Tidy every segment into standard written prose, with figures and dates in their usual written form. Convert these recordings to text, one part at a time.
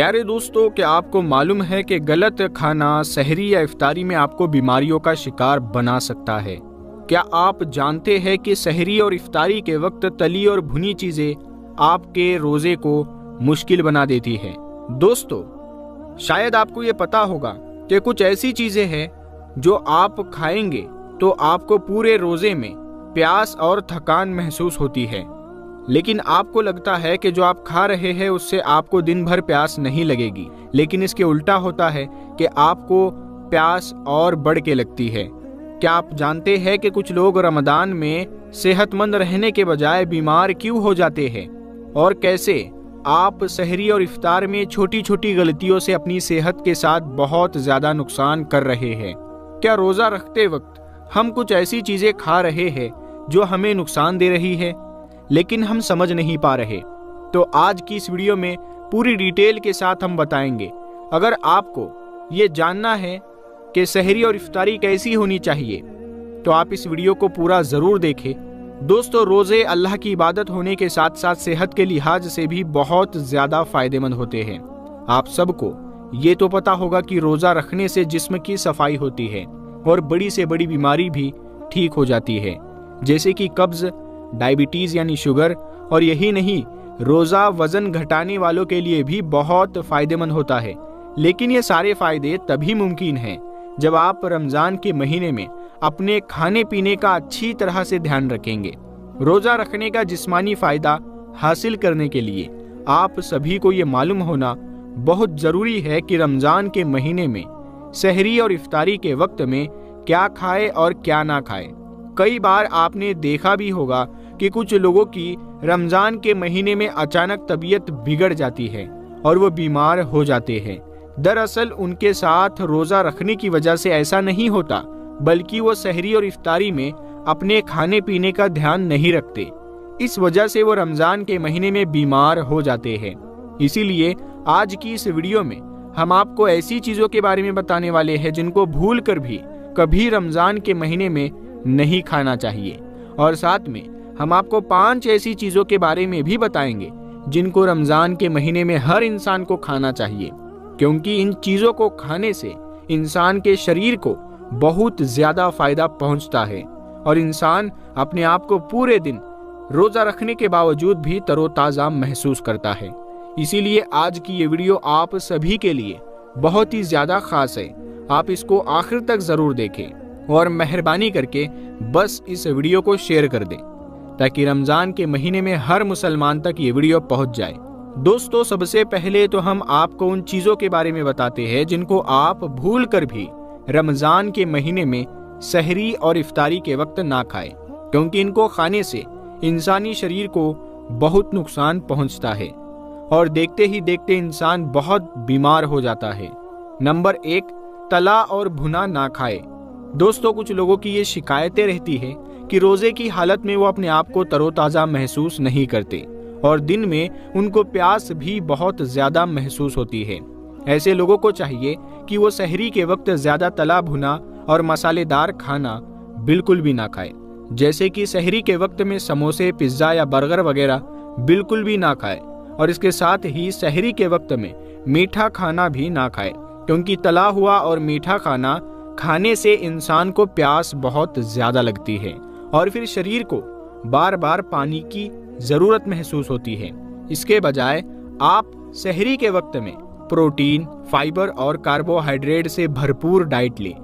प्यारे दोस्तों, क्या आपको मालूम है कि गलत खाना सहरी या इफ्तारी में आपको बीमारियों का शिकार बना सकता है। क्या आप जानते हैं कि सहरी और इफ्तारी के वक्त तली और भुनी चीजें आपके रोजे को मुश्किल बना देती है। दोस्तों, शायद आपको ये पता होगा कि कुछ ऐसी चीजें हैं जो आप खाएंगे तो आपको पूरे रोजे में प्यास और थकान महसूस होती है, लेकिन आपको लगता है कि जो आप खा रहे हैं उससे आपको दिन भर प्यास नहीं लगेगी, लेकिन इसके उल्टा होता है कि आपको प्यास और बढ़ के लगती है। क्या आप जानते हैं कि कुछ लोग रमजान में सेहतमंद रहने के बजाय बीमार क्यों हो जाते हैं, और कैसे आप सहरी और इफ्तार में छोटी छोटी गलतियों से अपनी सेहत के साथ बहुत ज्यादा नुकसान कर रहे हैं। क्या रोजा रखते वक्त हम कुछ ऐसी चीजें खा रहे हैं जो हमें नुकसान दे रही है, लेकिन हम समझ नहीं पा रहे? तो आज की इस वीडियो में पूरी डिटेल के साथ हम बताएंगे। अगर आपको ये जानना है कि सहरी और इफ्तारी कैसी होनी चाहिए तो आप इस वीडियो को पूरा जरूर देखें। दोस्तों, रोजे अल्लाह की इबादत होने के साथ साथ सेहत के लिहाज से भी बहुत ज्यादा फायदेमंद होते हैं। आप सबको ये तो पता होगा कि रोजा रखने से जिस्म की सफाई होती है और बड़ी से बड़ी बीमारी भी ठीक हो जाती है, जैसे कि कब्ज, डायबिटीज यानी शुगर। और यही नहीं, रोजा वजन घटाने वालों के लिए भी बहुत फायदेमंद होता है। लेकिन ये सारे फायदे तभी मुमकिन हैं जब आप रमजान के महीने में अपने खाने पीने का अच्छी तरह से ध्यान रखेंगे। रोजा रखने का जिस्मानी फायदा हासिल करने के लिए आप सभी को ये मालूम होना बहुत जरूरी है कि रमजान के महीने में सहरी और इफ्तारी के वक्त में क्या खाए और क्या ना खाए। कई बार आपने देखा भी होगा कि कुछ लोगों की रमजान के महीने में अचानक तबीयत बिगड़ जाती है और वो बीमार हो जाते हैं। दरअसल उनके साथ रोजा रखने की वजह से ऐसा नहीं होता, बल्कि वो सहरी और इफ्तारी में अपने खाने पीने का ध्यान नहीं रखते। इस वजह से वो रमजान के महीने में बीमार हो जाते हैं। इसीलिए आज की इस वीडियो में हम आपको ऐसी चीजों के बारे में बताने वाले हैं जिनको भूल कर भी कभी रमजान के महीने में नहीं खाना चाहिए, और साथ में हम आपको 5 ऐसी चीजों के बारे में भी बताएंगे जिनको रमजान के महीने में हर इंसान को खाना चाहिए, क्योंकि इन चीजों को खाने से इंसान के शरीर को बहुत ज्यादा फायदा पहुंचता है और इंसान अपने आप को पूरे दिन रोजा रखने के बावजूद भी तरोताजा महसूस करता है। इसीलिए आज की ये वीडियो आप सभी के लिए बहुत ही ज्यादा खास है। आप इसको आखिर तक जरूर देखें और मेहरबानी करके बस इस वीडियो को शेयर कर दें ताकि रमजान के महीने में हर मुसलमान तक ये वीडियो पहुंच जाए। दोस्तों, सबसे पहले तो हम आपको उन चीजों के बारे में बताते हैं जिनको आप भूल कर भी रमजान के महीने में सहरी और इफ्तारी के वक्त ना खाएं, क्योंकि इनको खाने से इंसानी शरीर को बहुत नुकसान पहुंचता है और देखते ही देखते इंसान बहुत बीमार हो जाता है। नंबर 1, तला और भुना ना खाए। दोस्तों, कुछ लोगों की ये शिकायतें रहती है कि रोजे की हालत में वो अपने आप को तरोताजा महसूस नहीं करते और दिन में उनको प्यास भी बहुत ज्यादा महसूस होती है। ऐसे लोगों को चाहिए कि वो सहरी के वक्त ज्यादा तला भुना और मसालेदार खाना बिल्कुल भी ना खाए, जैसे कि सहरी के वक्त में समोसे, पिज्जा या बर्गर वगैरह बिल्कुल भी ना खाए, और इसके साथ ही सहरी के वक्त में मीठा खाना भी ना खाए, क्योंकि तला हुआ और मीठा खाना खाने से इंसान को प्यास बहुत ज्यादा लगती है और फिर शरीर को बार बार पानी की जरूरत महसूस होती है। इसके बजाय आप सहरी के वक्त में प्रोटीन, फाइबर और कार्बोहाइड्रेट से भरपूर डाइट लें,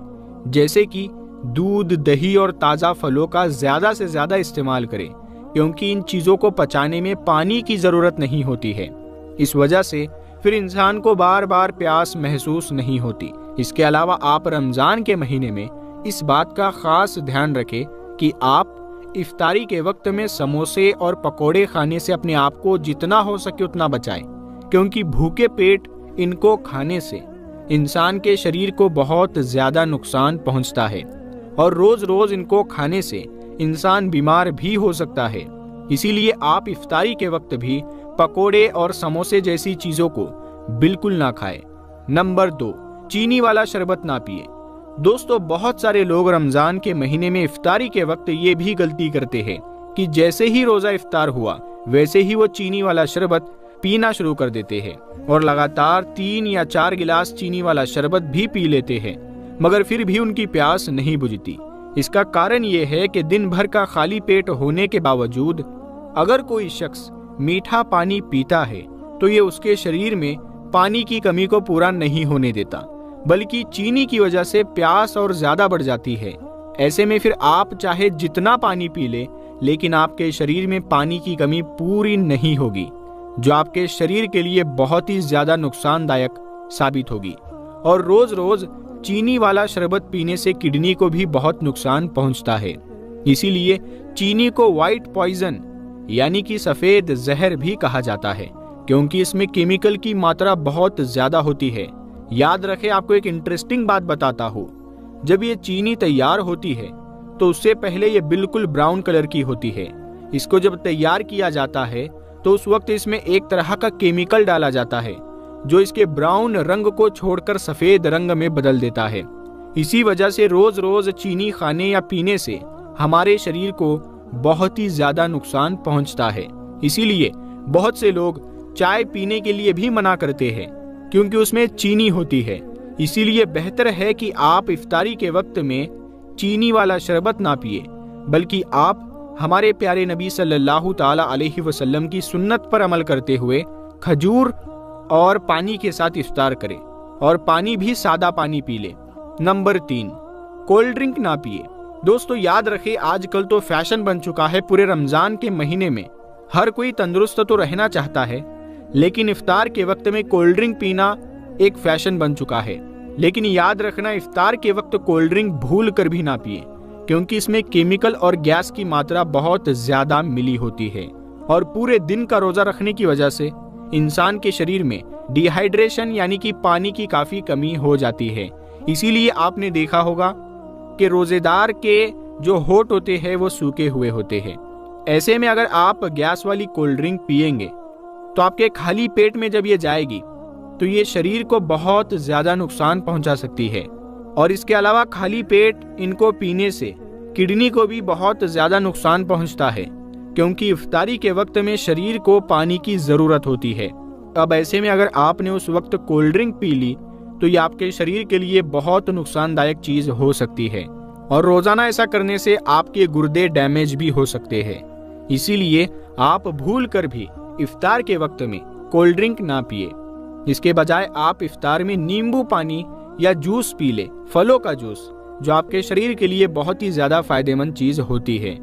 जैसे कि दूध, दही और ताज़ा फलों का ज्यादा से ज्यादा इस्तेमाल करें, क्योंकि इन चीजों को पचाने में पानी की जरूरत नहीं होती है। इस वजह से फिर इंसान को बार बार प्यास महसूस नहीं होती। इसके अलावा आप रमजान के महीने में इस बात का खास ध्यान रखें कि आप इफ्तारी के वक्त में समोसे और पकोड़े खाने से अपने आप को जितना हो सके उतना बचाएं, क्योंकि भूखे पेट इनको खाने से इंसान के शरीर को बहुत ज्यादा नुकसान पहुंचता है और रोज रोज इनको खाने से इंसान बीमार भी हो सकता है। इसीलिए आप इफ्तारी के वक्त भी पकोड़े और समोसे जैसी चीजों को बिल्कुल ना खाएं। नंबर 2, चीनी वाला शरबत ना पिए। दोस्तों, बहुत सारे लोग रमजान के महीने में इफ्तारी के वक्त ये भी गलती करते हैं कि जैसे ही रोजा इफ्तार हुआ वैसे ही वो चीनी वाला शरबत पीना शुरू कर देते हैं और लगातार 3 या 4 गिलास चीनी वाला शरबत भी पी लेते हैं, मगर फिर भी उनकी प्यास नहीं बुझती। इसका कारण ये है कि दिन भर का खाली पेट होने के बावजूद अगर कोई शख्स मीठा पानी पीता है तो ये उसके शरीर में पानी की कमी को पूरा नहीं होने देता, बल्कि चीनी की वजह से प्यास और ज्यादा बढ़ जाती है। ऐसे में फिर आप चाहे जितना पानी पी ले, लेकिन आपके शरीर में पानी की कमी पूरी नहीं होगी, जो आपके शरीर के लिए बहुत ही ज्यादा नुकसानदायक साबित होगी। और रोज रोज चीनी वाला शरबत पीने से किडनी को भी बहुत नुकसान पहुंचता है। इसीलिए चीनी को व्हाइट पॉइजन यानी कि सफेद जहर भी कहा जाता है, क्योंकि इसमें केमिकल की मात्रा बहुत ज्यादा होती है। याद रखें, आपको एक इंटरेस्टिंग बात बताता हूँ, जब ये चीनी तैयार होती है तो उससे पहले ये बिल्कुल ब्राउन कलर की होती है। इसको जब तैयार किया जाता है तो उस वक्त इसमें एक तरह का केमिकल डाला जाता है जो इसके ब्राउन रंग को छोड़कर सफेद रंग में बदल देता है। इसी वजह से रोज रोज चीनी खाने या पीने से हमारे शरीर को बहुत ही ज्यादा नुकसान पहुंचता है। इसीलिए बहुत से लोग चाय पीने के लिए भी मना करते हैं, क्योंकि उसमें चीनी होती है। इसीलिए बेहतर है कि आप इफ्तारी के वक्त में चीनी वाला शरबत ना पिए, बल्कि आप हमारे प्यारे नबी सल्लल्लाहु ताला अलैहि वसल्लम की सुन्नत पर अमल करते हुए खजूर और पानी के साथ इफ्तार करें, और पानी भी सादा पानी पी ले। नंबर 3, कोल्ड ड्रिंक ना पिए। दोस्तों याद रखें, आजकल तो फैशन बन चुका है, पूरे रमजान के महीने में हर कोई तंदुरुस्त तो रहना चाहता है, लेकिन इफ्तार के वक्त में कोल्ड ड्रिंक पीना एक फैशन बन चुका है। लेकिन याद रखना, इफ्तार के वक्त कोल्ड ड्रिंक भूल कर भी ना पिए, क्योंकि इसमें केमिकल और गैस की मात्रा बहुत ज्यादा मिली होती है, और पूरे दिन का रोजा रखने की वजह से इंसान के शरीर में डिहाइड्रेशन यानी कि पानी की काफी कमी हो जाती है। इसीलिए आपने देखा होगा कि रोजेदार के जो होंठ होते हैं वो सूखे हुए होते हैं। ऐसे में अगर आप गैस वाली कोल्ड ड्रिंक पिएंगे तो आपके खाली पेट में जब ये जाएगी तो ये शरीर को बहुत ज्यादा नुकसान पहुंचा सकती है। और इसके अलावा खाली पेट इनको पीने से किडनी को भी बहुत ज्यादा नुकसान पहुंचता है, क्योंकि इफ्तारी के वक्त में शरीर को पानी की जरूरत होती है। अब ऐसे में अगर आपने उस वक्त कोल्ड ड्रिंक पी ली तो ये आपके शरीर के लिए बहुत नुकसानदायक चीज हो सकती है, और रोजाना ऐसा करने से आपके गुर्दे डैमेज भी हो सकते हैं। इसीलिए आप भूल कर भी इफ्तार के वक्त में कोल्ड ड्रिंक ना पिए। इसके बजाय आप इफ्तार में नींबू पानी या जूस पी ले, फलों का जूस, जो आपके शरीर के लिए बहुत ही ज्यादा फायदेमंद चीज होती है।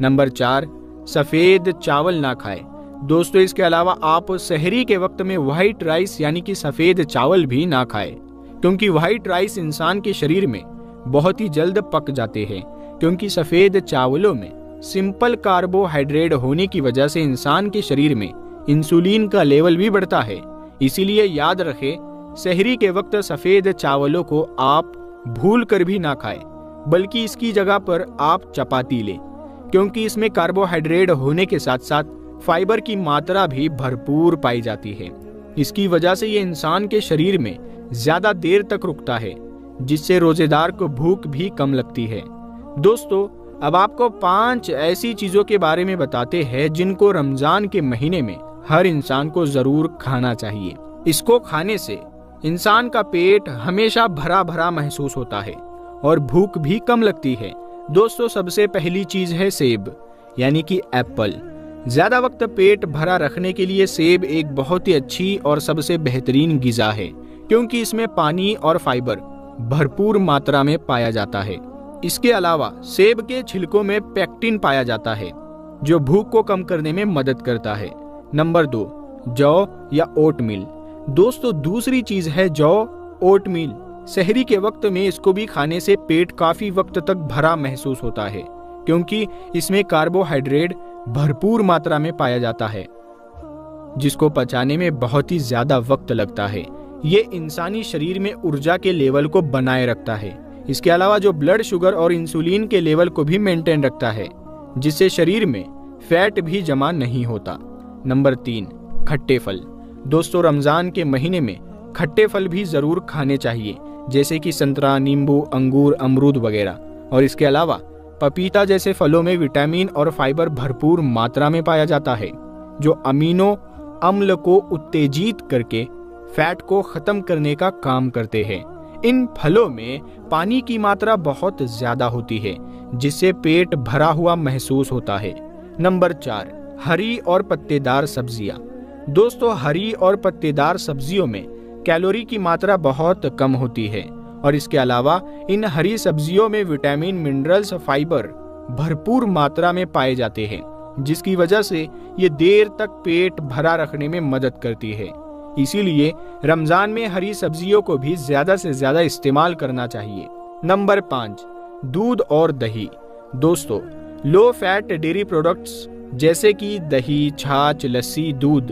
नंबर 4, सफेद चावल ना खाएं। दोस्तों इसके अलावा आप सहरी के वक्त में व्हाइट राइस यानी कि सफेद चावल भी ना खाएं, क्योंकि व्हाइट राइस इंसान के शरीर में बहुत ही जल्द पक जाते हैं, क्योंकि सफेद चावलों में सिंपल कार्बोहाइड्रेट होने की वजह से इंसान के शरीर में इंसुलिन का लेवल भी बढ़ता है। इसीलिए याद रखें, सहरी के वक्त सफेद चावलों को आप भूल कर भी ना खाएं, बल्कि इसकी जगह पर आप चपाती लें, क्योंकि इसमें कार्बोहाइड्रेट होने के साथ साथ फाइबर की मात्रा भी भरपूर पाई जाती है। इसकी वजह से ये इंसान के शरीर में ज्यादा देर तक रुकता है, जिससे रोजेदार को भूख भी कम लगती है। दोस्तों अब आपको 5 ऐसी चीजों के बारे में बताते हैं जिनको रमजान के महीने में हर इंसान को जरूर खाना चाहिए। इसको खाने से इंसान का पेट हमेशा भरा भरा महसूस होता है और भूख भी कम लगती है। दोस्तों सबसे पहली चीज है सेब यानी कि एप्पल। ज्यादा वक्त पेट भरा रखने के लिए सेब एक बहुत ही अच्छी और सबसे बेहतरीन गिजा है, क्योंकि इसमें पानी और फाइबर भरपूर मात्रा में पाया जाता है। इसके अलावा सेब के छिलकों में पेक्टिन पाया जाता है, जो भूख को कम करने में मदद करता है। नंबर 2, जौ या ओटमील। दोस्तों दूसरी चीज है जौ, ओटमील। सहरी के वक्त में इसको भी खाने से पेट काफी वक्त तक भरा महसूस होता है, क्योंकि इसमें कार्बोहाइड्रेट भरपूर मात्रा में पाया जाता है, जिसको पचाने में बहुत ही ज्यादा वक्त लगता है। ये इंसानी शरीर में ऊर्जा के लेवल को बनाए रखता है। इसके अलावा जो ब्लड शुगर और इंसुलिन के लेवल को भी मेंटेन रखता है, जिससे शरीर में फैट भी जमा नहीं होता। नंबर 3, खट्टे फल। दोस्तों रमजान के महीने में खट्टे फल भी जरूर खाने चाहिए, जैसे कि संतरा, नींबू, अंगूर, अमरूद वगैरह। और इसके अलावा पपीता जैसे फलों में विटामिन और फाइबर भरपूर मात्रा में पाया जाता है, जो अमीनो अम्ल को उत्तेजित करके फैट को खत्म करने का काम करते हैं। इन फलों में पानी की मात्रा बहुत ज्यादा होती है, जिससे पेट भरा हुआ महसूस होता है। नंबर 4, हरी और पत्तेदार सब्जियां। दोस्तों, हरी और पत्तेदार सब्जियों में कैलोरी की मात्रा बहुत कम होती है और इसके अलावा इन हरी सब्जियों में विटामिन, मिनरल्स, फाइबर भरपूर मात्रा में पाए जाते हैं, जिसकी वजह से ये देर तक पेट भरा रखने में मदद करती है। इसीलिए रमजान में हरी सब्जियों को भी ज्यादा से ज्यादा इस्तेमाल करना चाहिए। नंबर 5, दूध और दही। दोस्तों, लो फैट डेयरी प्रोडक्ट्स जैसे कि दही, छाछ, लस्सी, दूध,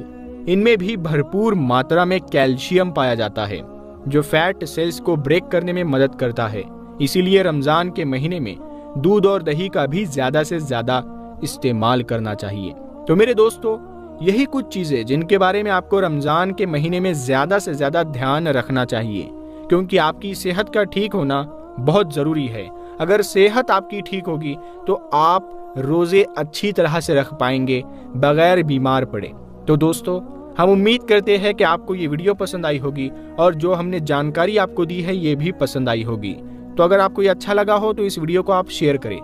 इनमें भी भरपूर मात्रा में कैल्शियम पाया जाता है, जो फैट सेल्स को ब्रेक करने में मदद करता है। इसीलिए रमजान के महीने में दूध और दही का भी ज्यादा से ज्यादा इस्तेमाल करना चाहिए। तो मेरे दोस्तों, यही कुछ चीजें जिनके बारे में आपको रमजान के महीने में ज्यादा से ज्यादा ध्यान रखना चाहिए, क्योंकि आपकी सेहत का ठीक होना बहुत जरूरी है। अगर सेहत आपकी ठीक होगी तो आप रोजे अच्छी तरह से रख पाएंगे बगैर बीमार पड़े। तो दोस्तों, हम उम्मीद करते हैं कि आपको ये वीडियो पसंद आई होगी और जो हमने जानकारी आपको दी है ये भी पसंद आई होगी। तो अगर आपको ये अच्छा लगा हो तो इस वीडियो को आप शेयर करें।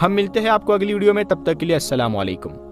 हम मिलते हैं आपको अगली वीडियो में, तब तक के लिए अस्सलाम वालेकुम।